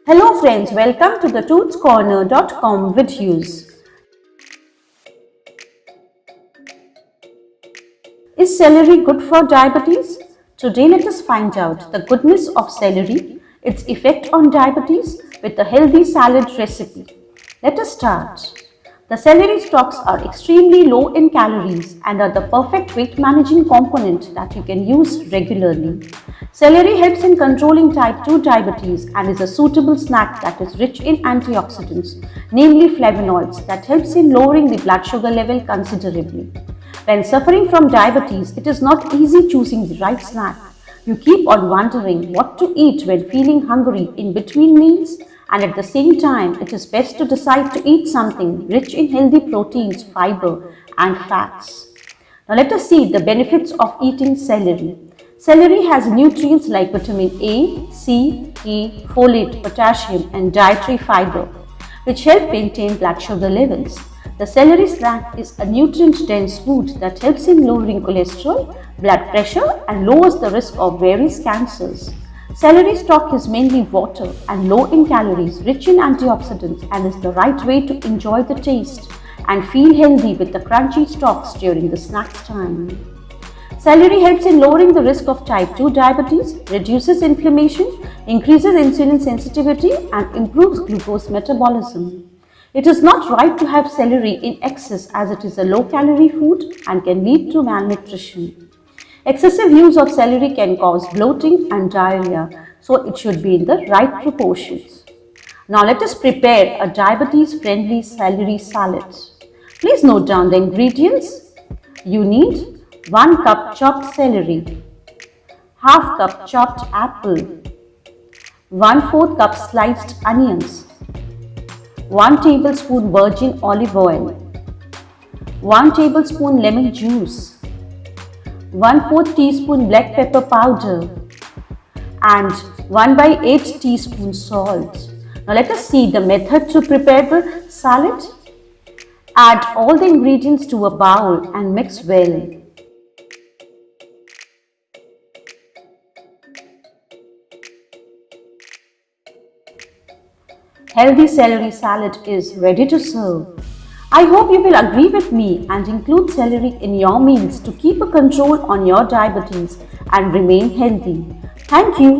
Hello friends, welcome to the toothscorner.com videos. Is celery good for diabetes? Today let us find out the goodness of celery, its effect on diabetes with a healthy salad recipe. Let us start. The celery stalks are extremely low in calories and are the perfect weight managing component that you can use regularly. Celery helps in controlling type 2 diabetes and is a suitable snack that is rich in antioxidants, namely flavonoids, that helps in lowering the blood sugar level considerably. When suffering from diabetes, it is not easy choosing the right snack. You keep on wondering what to eat when feeling hungry in between meals, and at the same time, it is best to decide to eat something rich in healthy proteins, fiber, and fats. Now let us see the benefits of eating celery. Celery has nutrients like vitamin A, C, E, folate, potassium, and dietary fiber, which help maintain blood sugar levels. The celery snack is a nutrient-dense food that helps in lowering cholesterol, blood pressure, and lowers the risk of various cancers. Celery stalk is mainly water and low in calories, rich in antioxidants, and is the right way to enjoy the taste and feel healthy with the crunchy stalks during the snack time. Celery helps in lowering the risk of type 2 diabetes, reduces inflammation, increases insulin sensitivity, and improves glucose metabolism. It is not right to have celery in excess as it is a low-calorie food and can lead to malnutrition. Excessive use of celery can cause bloating and diarrhea, so it should be in the right proportions. Now let us prepare a diabetes-friendly celery salad. Please note down the ingredients. You need 1 cup chopped celery, half cup chopped apple, 1/4 cup sliced onions, 1 tablespoon virgin olive oil, 1 tablespoon lemon juice, 1/4 teaspoon black pepper powder, and 1/8 teaspoon salt. Now let us see the method to prepare the salad. Add all the ingredients to a bowl and mix well. Healthy celery salad is ready to serve. I hope you will agree with me and include celery in your meals to keep a control on your diabetes and remain healthy. Thank you.